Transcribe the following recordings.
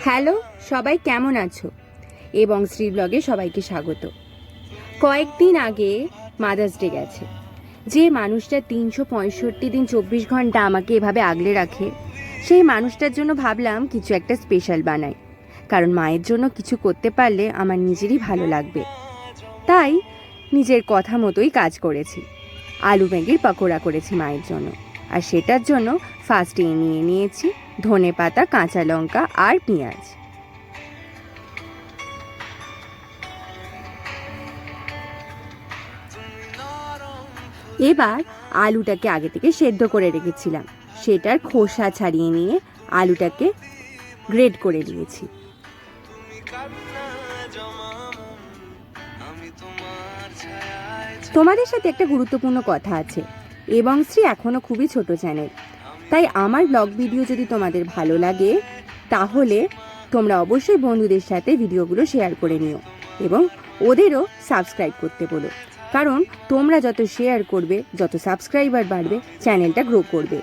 Hello, সবাই কেমন আছো? এবং শ্রী ব্লগে সবাইকে স্বাগত। কয়েকদিন আগে মাদার্স ডে গেছে। যে মানুষটা 365 দিন 24 ঘন্টা আমাকে এভাবে আগলে রাখে, সেই মানুষটার জন্য ভাবলাম কিছু একটা স্পেশাল বানাই। কারণ মায়ের জন্য কিছু করতে পারলে আমার নিজেরই ভালো লাগবে। তাই নিজের কথা মতোই কাজ করেছি। আলু ম্যাগির পকোড়া করেছি মায়ের জন্য। আর সেটার জন্য ফার্স্টে নিয়ে নিয়েছি ধনেপাতা, কাঁচা লঙ্কা আর পেঁয়াজ। এবার আলুটাকে আগে থেকে সেদ্ধ করে রেখেছিলাম, সেটার খোসা ছাড়িয়ে নিয়ে আলুটাকে গ্রেট করে নিয়েছি। তোমাদের সাথে একটা গুরুত্বপূর্ণ কথা আছে। এবং শ্রী এখনও খুবই ছোট চ্যানেল, তাই আমার ব্লগ ভিডিও যদি তোমাদের ভালো লাগে তাহলে তোমরা অবশ্যই বন্ধুদের সাথে ভিডিওগুলো শেয়ার করে নিও এবং ওদেরও সাবস্ক্রাইব করতে বলো। কারণ তোমরা যত শেয়ার করবে, যত সাবস্ক্রাইবার বাড়বে, চ্যানেলটা গ্রো করবে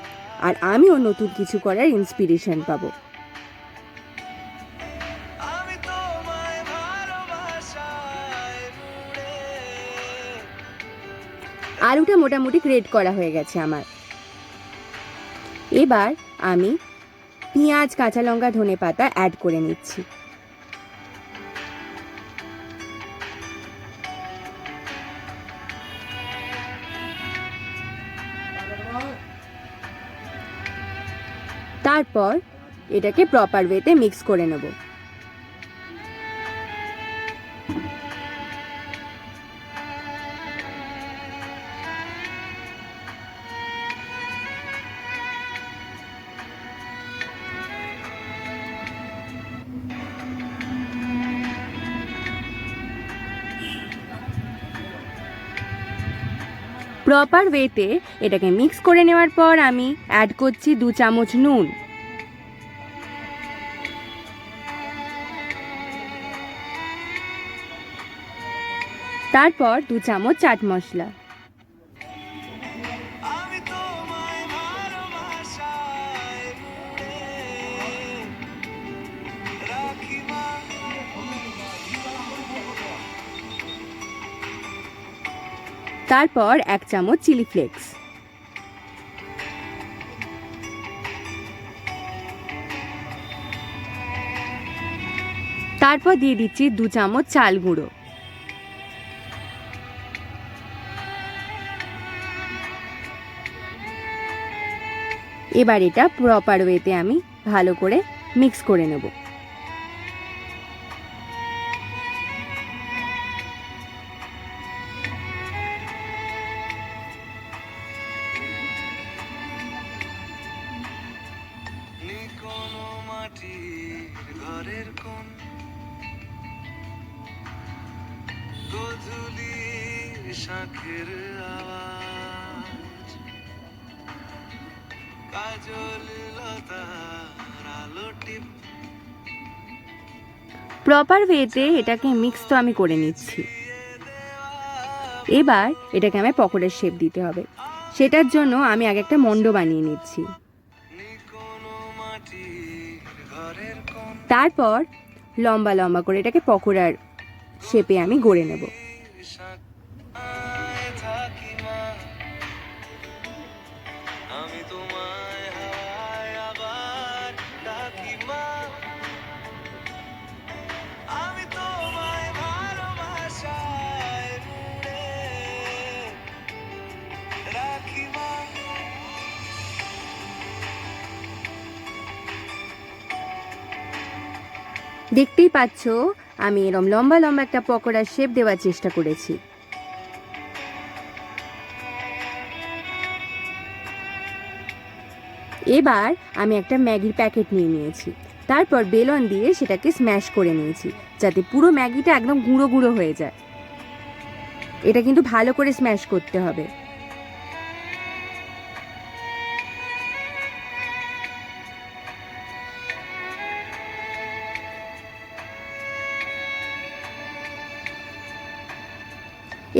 আর আমিও নতুন কিছু করার ইন্সপিরেশন পাবো। আলুটা মোটামুটি গ্রেট করা হয়ে গেছে আমার। এবার আমি পেঁয়াজ, কাঁচা লঙ্কা, ধনেপাতা অ্যাড করে নিচ্ছি। তারপর এটাকে প্রপার ওয়েতে মিক্স করে নেব। প্রপার ওয়েতে এটাকে মিক্স করে নেওয়ার পর আমি অ্যাড করছি 2 চামচ নুন। তারপর 2 চামচ চাট মশলা। তারপর 1 চামচ চিলি ফ্লেক্স। তারপর দিয়ে দিচ্ছি 2 চামচ চাল গুঁড়ো। এবার এটা প্রপার ওয়েতে আমি ভালো করে মিক্স করে নেব। প্রপার ওয়েতে এটাকে মিক্স তো আমি করে নিচ্ছি। এবার এটাকে আমি পকোড়ার শেপ দিতে হবে। সেটার জন্য আমি আগে একটা মন্ড বানিয়ে নিচ্ছি। তারপর লম্বা লম্বা করে এটাকে পকোড়ার শেপে আমি গড়ে নেব। দেখতেই পাচ্ছ আমি এরম লম্বা লম্বা একটা পকোড়ার শেপ দেওয়ার চেষ্টা করেছি। এবার আমি একটা ম্যাগির প্যাকেট নিয়ে নিয়েছি। তারপর বেলন দিয়ে সেটাকে স্ম্যাশ করে নিয়েছি যাতে পুরো ম্যাগিটা একদম গুঁড়ো গুঁড়ো হয়ে যায়। এটা কিন্তু ভালো করে স্ম্যাশ করতে হবে।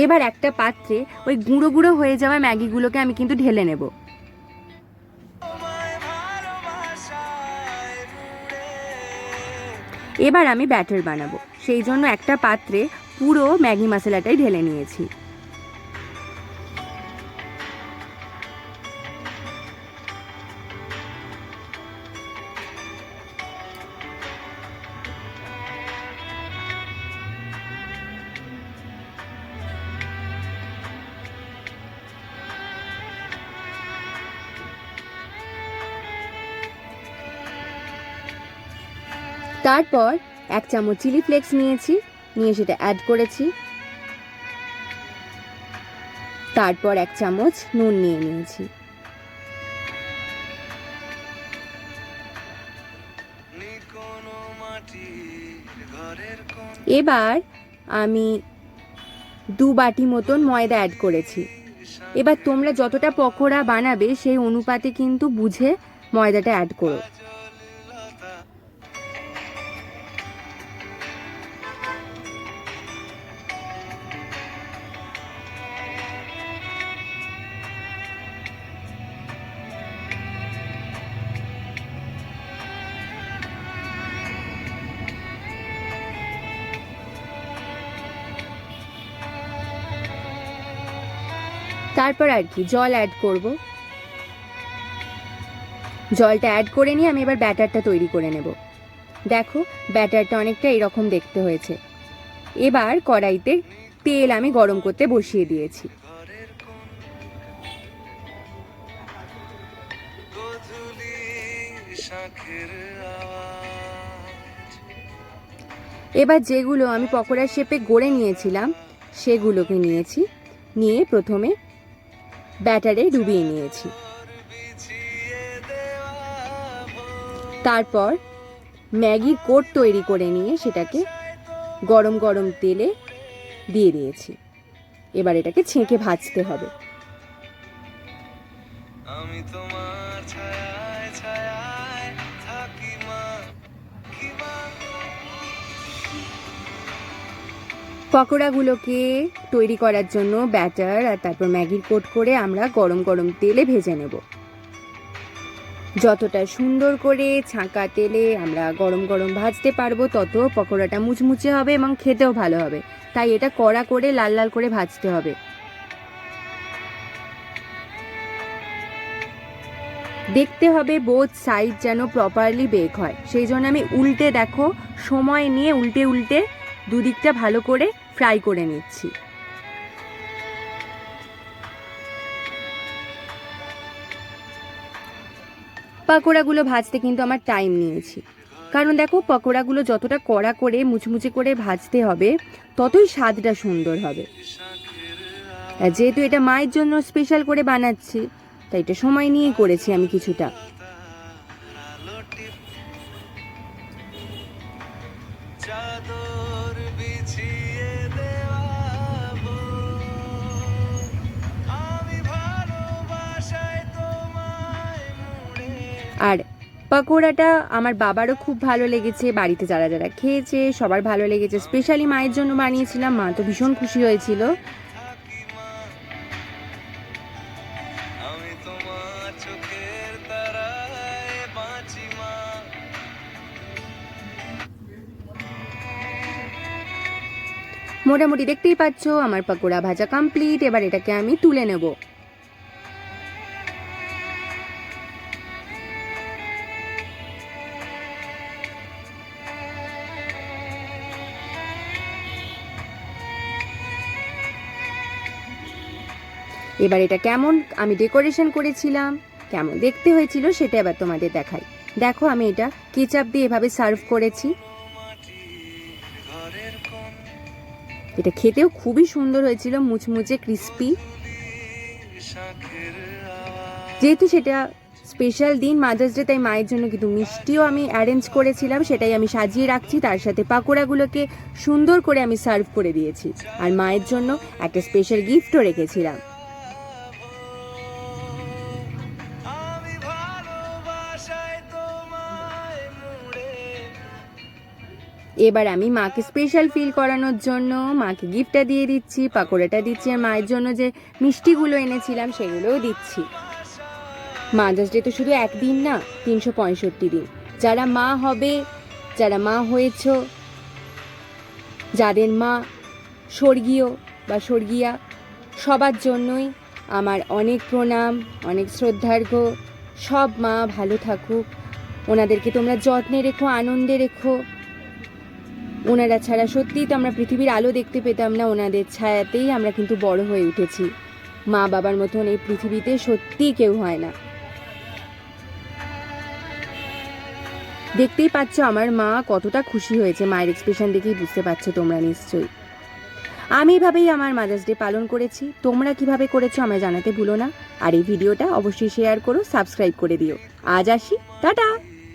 এবার একটা পাত্রে ওই গুঁড়ো গুঁড়ো হয়ে যাওয়া ম্যাগিগুলোকে আমি কিন্তু ঢেলে নেব। এবার আমি ব্যাটার বানাবো, সেই জন্য একটা পাত্রে পুরো ম্যাগি মশলাটাই ঢেলে নিয়েছি। তারপর 1 চামচ চিলি ফ্লেক্স নিয়েছি, নিয়ে সেটা অ্যাড করেছি। তারপর 1 চামচ নুন নিয়ে নিয়েছি। এবার আমি 2 বাটি মতন ময়দা অ্যাড করেছি। এবার তোমরা যতটা পকোড়া বানাবে সেই অনুপাতে কিন্তু বুঝে ময়দাটা অ্যাড করো। তারপর আর কি জল অ্যাড করব। জলটা অ্যাড করে নিয়ে আমি এবার ব্যাটারটা তৈরি করে নেব। দেখো ব্যাটারটা অনেকটা এরকম দেখতে হয়েছে। এবার কড়াইতে তেল আমি গরম করতে বসিয়ে দিয়েছি। এবার যেগুলো আমি পকোড়ার শেপে গড়ে নিয়েছিলাম সেগুলোকে নিয়েছি, নিয়ে প্রথমে ব্যাটারে ডুবিয়ে নিয়েছি। তারপর ম্যাগির কোট তৈরি করে নিয়ে সেটাকে গরম গরম তেলে দিয়ে দিয়েছি। এবার এটাকে ছেঁকে ভাজতে হবে। পকোড়াগুলোকে তৈরি করার জন্য ব্যাটার আর তারপর ম্যাগির কোট করে আমরা গরম গরম তেলে ভেজে নেব। যতটা সুন্দর করে ছাঁকা তেলে আমরা গরম গরম ভাজতে পারবো তত পকোড়াটা মুচমুচে হবে এবং খেতেও ভালো হবে। তাই এটা কড়া করে লাল লাল করে ভাজতে হবে। দেখতে হবে বোথ সাইড যেন প্রপারলি বেক হয়, সেই জন্য আমি উল্টে দেখো সময় নিয়ে উল্টে উল্টে দুদিকটা ভালো করে ফ্রাই করে নিচ্ছি। পকোড়াগুলো ভাজতে কিন্তু আমার টাইম নিয়েছি, কারণ দেখো পকোড়াগুলো যতটা কড়া করে মুচমুচে করে ভাজতে হবে ততই স্বাদটা সুন্দর হবে। আর যেহেতু এটা মায়ের জন্য স্পেশাল করে বানাচ্ছি তাই এটা সময় নিয়ে করেছি আমি কিছুটা। আর পকোড়াটা আমার বাবারও খুব ভালো লেগেছে, বাড়িতে যারা যারা খেয়েছে সবার ভালো লেগেছে। স্পেশালি মায়ের জন্য বানিয়েছিলাম, মা তো ভীষণ খুশি হয়েছিল। মোটামুটি দেখতেই পাচ্ছ আমার পকোড়া ভাজা কমপ্লিট। এবার এটাকে আমি তুলে নেব। এবার এটা কেমন আমি ডেকোরেশন করেছিলাম, কেমন দেখতে হয়েছিল সেটা এবার তোমাদের দেখাই। দেখো আমি এটা কেচাপ দিয়ে এভাবে সার্ভ করেছি। এটা খেতেও খুবই সুন্দর হয়েছিল, মুচমুচে ক্রিস্পি। যেহেতু সেটা স্পেশাল দিন মাদার্স ডে, তাই মায়ের জন্য কিন্তু মিষ্টিও আমি অ্যারেঞ্জ করেছিলাম, সেটাই আমি সাজিয়ে রাখছি। তার সাথে পাকোড়াগুলোকে সুন্দর করে আমি সার্ভ করে দিয়েছি, আর মায়ের জন্য একটা স্পেশাল গিফটও রেখেছিলাম। এবার আমি মাকে স্পেশাল ফিল করানোর জন্য মাকে গিফটটা দিয়ে দিচ্ছি, পাকোড়াটা দিচ্ছি, আর মায়ের জন্য যে মিষ্টিগুলো এনেছিলাম সেগুলোও দিচ্ছি। মাদার্স ডে তো শুধু একদিন না, 365 দিন। যারা মা হবে, যারা মা হয়েছ, যাদের মা স্বর্গীয় বা স্বর্গীয়া, সবার জন্যই আমার অনেক প্রণাম, অনেক শ্রদ্ধার্ঘ্য। সব মা ভালো থাকুক, ওনাদেরকে তোমরা যত্নে রেখো, আনন্দে রেখো। ওনারা ছাড়া সত্যিই তো আমরা পৃথিবীর আলো দেখতে পেতাম না, ওনাদের ছায়াতেই আমরা কিন্তু বড় হয়ে উঠেছি। মা বাবার মতন এই পৃথিবীতে সত্যিই কেউ হয় না। দেখতেই পাচ্ছ আমার মা কতটা খুশি হয়েছে, মায়ের এক্সপ্রেশন দেখেই বুঝতে পারছো তোমরা নিশ্চয়ই। আমি এভাবেই আমার মাদার্স ডে পালন করেছি, তোমরা কিভাবে করেছো আমায় জানাতে ভুলো না। আর এই ভিডিওটা অবশ্যই শেয়ার করো, সাবস্ক্রাইব করে দিও। আজ আসি, টাটা।